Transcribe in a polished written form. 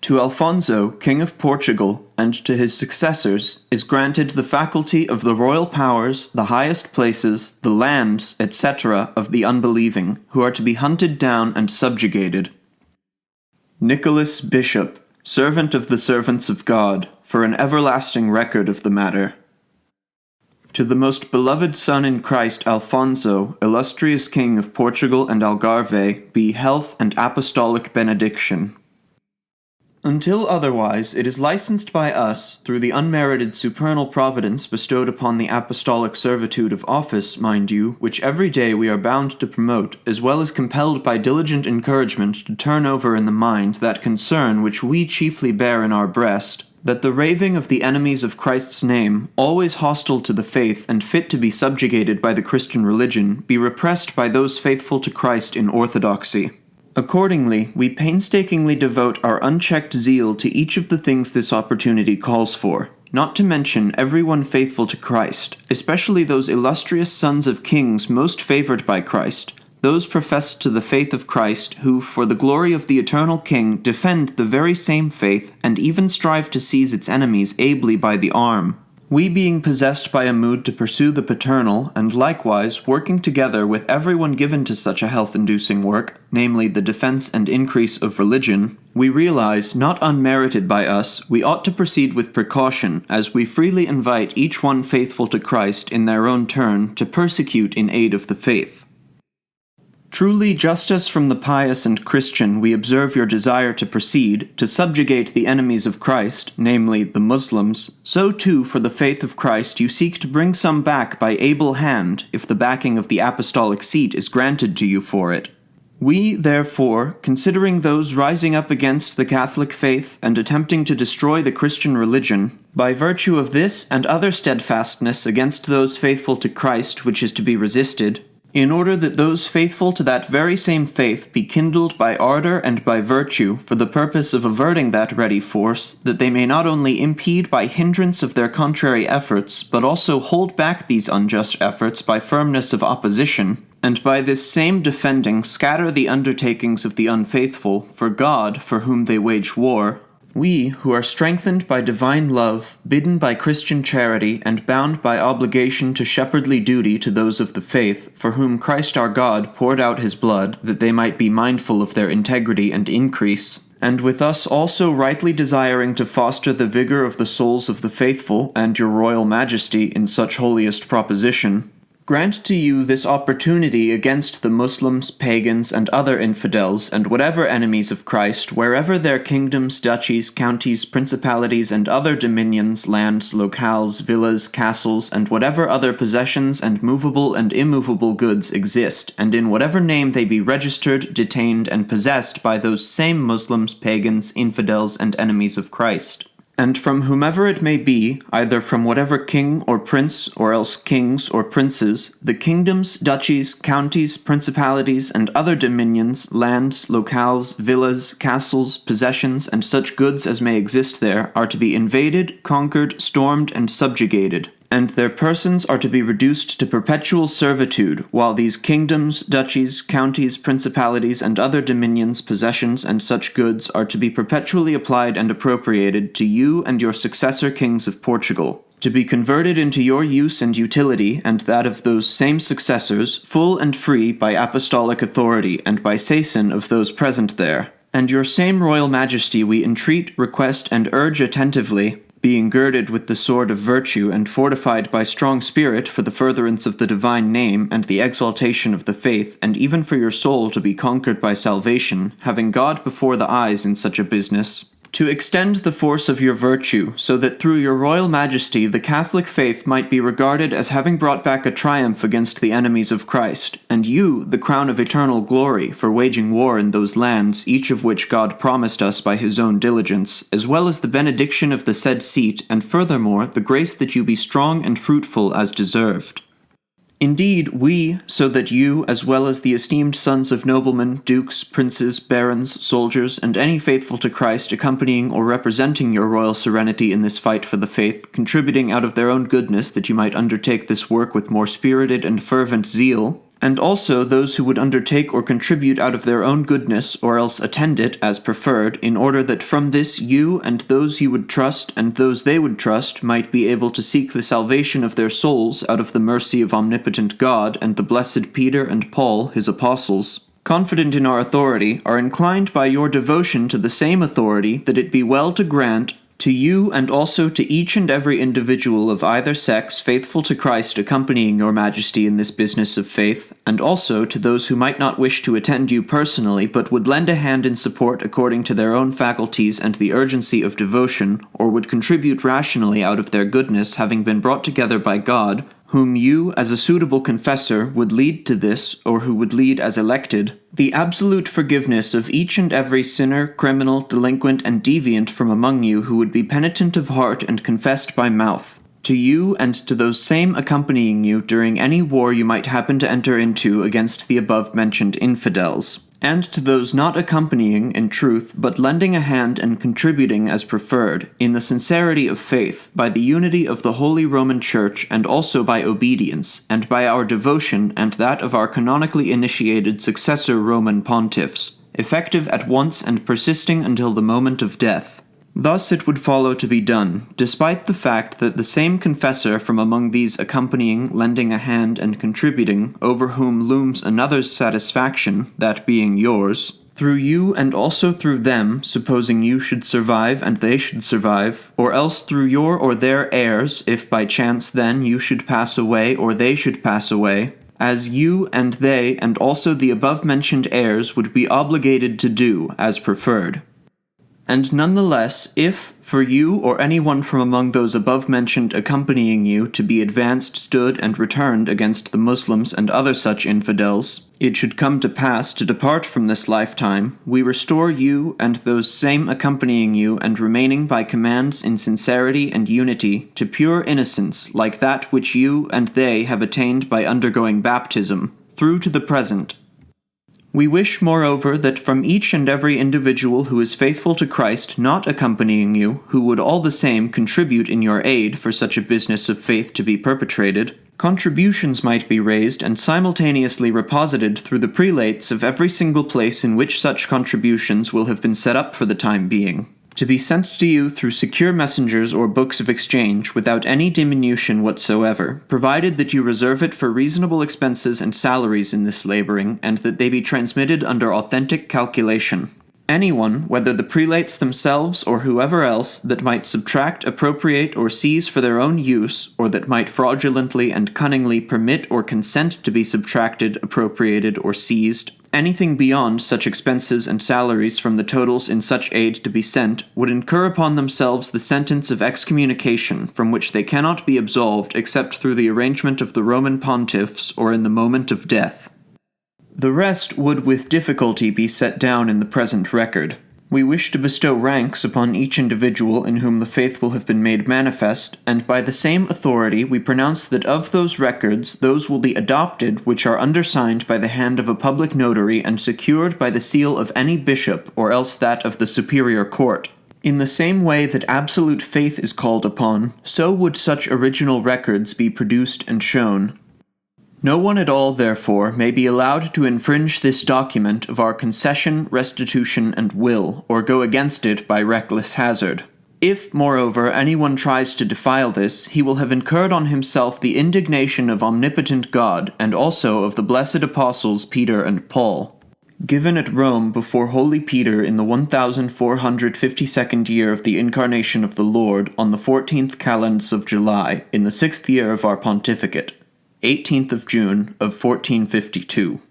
To Alfonso, King of Portugal, and to his successors, is granted the faculty of the royal powers, the highest places, the lands, etc. of the unbelieving, who are to be hunted down and subjugated. Nicolaus, Bishop, servant of the servants of God, for an everlasting record of the matter. To the most beloved Son in Christ Alfonso, illustrious King of Portugal and Algarve, be health and apostolic benediction. Until otherwise, it is licensed by us, through the unmerited supernal providence bestowed upon the apostolic servitude of office, mind you, which every day we are bound to promote, as well as compelled by diligent encouragement to turn over in the mind that concern which we chiefly bear in our breast, that the raving of the enemies of Christ's name, always hostile to the faith and fit to be subjugated by the Christian religion, be repressed by those faithful to Christ in orthodoxy. Accordingly, we painstakingly devote our unchecked zeal to each of the things this opportunity calls for, not to mention everyone faithful to Christ, especially those illustrious sons of kings most favored by Christ, those professed to the faith of Christ, who, for the glory of the eternal King, defend the very same faith, and even strive to seize its enemies ably by the arm. We being possessed by a mood to pursue the paternal, and likewise working together with everyone given to such a health-inducing work, namely the defense and increase of religion, we realize, not unmerited by us, we ought to proceed with precaution, as we freely invite each one faithful to Christ in their own turn to persecute in aid of the faith. Truly, just as from the pious and Christian we observe your desire to proceed, to subjugate the enemies of Christ, namely the Muslims, so too for the faith of Christ you seek to bring some back by able hand, if the backing of the apostolic seat is granted to you for it. We, therefore, considering those rising up against the Catholic faith and attempting to destroy the Christian religion, by virtue of this and other steadfastness against those faithful to Christ which is to be resisted, in order that those faithful to that very same faith be kindled by ardor and by virtue for the purpose of averting that ready force, that they may not only impede by hindrance of their contrary efforts, but also hold back these unjust efforts by firmness of opposition, and by this same defending scatter the undertakings of the unfaithful, for God, for whom they wage war, we, who are strengthened by divine love, bidden by Christian charity, and bound by obligation to shepherdly duty to those of the faith, for whom Christ our God poured out his blood, that they might be mindful of their integrity and increase, and with us also rightly desiring to foster the vigor of the souls of the faithful, and your royal majesty in such holiest proposition, grant to you this opportunity against the Muslims, pagans, and other infidels, and whatever enemies of Christ, wherever their kingdoms, duchies, counties, principalities, and other dominions, lands, locales, villas, castles, and whatever other possessions and movable and immovable goods exist, and in whatever name they be registered, detained, and possessed by those same Muslims, pagans, infidels, and enemies of Christ. And from whomever it may be, either from whatever king or prince, or else kings or princes, the kingdoms, duchies, counties, principalities, and other dominions, lands, locales, villas, castles, possessions, and such goods as may exist there, are to be invaded, conquered, stormed, and subjugated, and their persons are to be reduced to perpetual servitude, while these kingdoms, duchies, counties, principalities, and other dominions, possessions, and such goods are to be perpetually applied and appropriated to you and your successor kings of Portugal, to be converted into your use and utility, and that of those same successors, full and free by apostolic authority, and by seisin of those present there. And your same royal majesty we entreat, request, and urge attentively, being girded with the sword of virtue and fortified by strong spirit for the furtherance of the divine name and the exaltation of the faith, and even for your soul to be conquered by salvation, having God before the eyes in such a business, to extend the force of your virtue, so that through your royal majesty the Catholic faith might be regarded as having brought back a triumph against the enemies of Christ, and you the crown of eternal glory for waging war in those lands, each of which God promised us by his own diligence, as well as the benediction of the said seat, and furthermore the grace that you be strong and fruitful as deserved. Indeed, we, so that you, as well as the esteemed sons of noblemen, dukes, princes, barons, soldiers, and any faithful to Christ accompanying or representing your royal serenity in this fight for the faith, contributing out of their own goodness that you might undertake this work with more spirited and fervent zeal, and also those who would undertake or contribute out of their own goodness or else attend it as preferred, in order that from this you and those you would trust and those they would trust might be able to seek the salvation of their souls out of the mercy of omnipotent God and the blessed Peter and Paul, his apostles, confident in our authority, are inclined by your devotion to the same authority that it be well to grant to you and also to each and every individual of either sex faithful to Christ accompanying your majesty in this business of faith, and also to those who might not wish to attend you personally but would lend a hand in support according to their own faculties and the urgency of devotion, or would contribute rationally out of their goodness, having been brought together by God, whom you, as a suitable confessor, would lead to this, or who would lead as elected, the absolute forgiveness of each and every sinner, criminal, delinquent, and deviant from among you who would be penitent of heart and confessed by mouth. To you and to those same accompanying you during any war you might happen to enter into against the above-mentioned infidels. And to those not accompanying in truth, but lending a hand and contributing as preferred, in the sincerity of faith, by the unity of the Holy Roman Church, and also by obedience, and by our devotion and that of our canonically initiated successor Roman pontiffs, effective at once and persisting until the moment of death. Thus it would follow to be done, despite the fact that the same confessor from among these accompanying, lending a hand, and contributing, over whom looms another's satisfaction, that being yours, through you and also through them, supposing you should survive and they should survive, or else through your or their heirs, if by chance then you should pass away or they should pass away, as you and they and also the above-mentioned heirs would be obligated to do as preferred. And nonetheless, if, for you or anyone from among those above-mentioned accompanying you to be advanced, stood, and returned against the Muslims and other such infidels, it should come to pass to depart from this lifetime, we restore you and those same accompanying you and remaining by commands in sincerity and unity to pure innocence like that which you and they have attained by undergoing baptism, through to the present. We wish, moreover, that from each and every individual who is faithful to Christ not accompanying you, who would all the same contribute in your aid for such a business of faith to be perpetrated, contributions might be raised and simultaneously reposited through the prelates of every single place in which such contributions will have been set up for the time being, to be sent to you through secure messengers or books of exchange without any diminution whatsoever, provided that you reserve it for reasonable expenses and salaries in this laboring, and that they be transmitted under authentic calculation. Anyone, whether the prelates themselves or whoever else, that might subtract, appropriate, or seize for their own use, or that might fraudulently and cunningly permit or consent to be subtracted, appropriated, or seized, anything beyond such expenses and salaries from the totals in such aid to be sent, would incur upon themselves the sentence of excommunication, from which they cannot be absolved except through the arrangement of the Roman pontiffs or in the moment of death. The rest would with difficulty be set down in the present record. We wish to bestow ranks upon each individual in whom the faith will have been made manifest, and by the same authority we pronounce that of those records those will be adopted which are undersigned by the hand of a public notary and secured by the seal of any bishop or else that of the superior court. In the same way that absolute faith is called upon, so would such original records be produced and shown. No one at all, therefore, may be allowed to infringe this document of our concession, restitution, and will, or go against it by reckless hazard. If, moreover, anyone tries to defile this, he will have incurred on himself the indignation of omnipotent God, and also of the blessed apostles Peter and Paul, given at Rome before Holy Peter in the 1452nd year of the Incarnation of the Lord, on the 14th kalends of July, in the 6th year of our pontificate, 18th of June of 1452.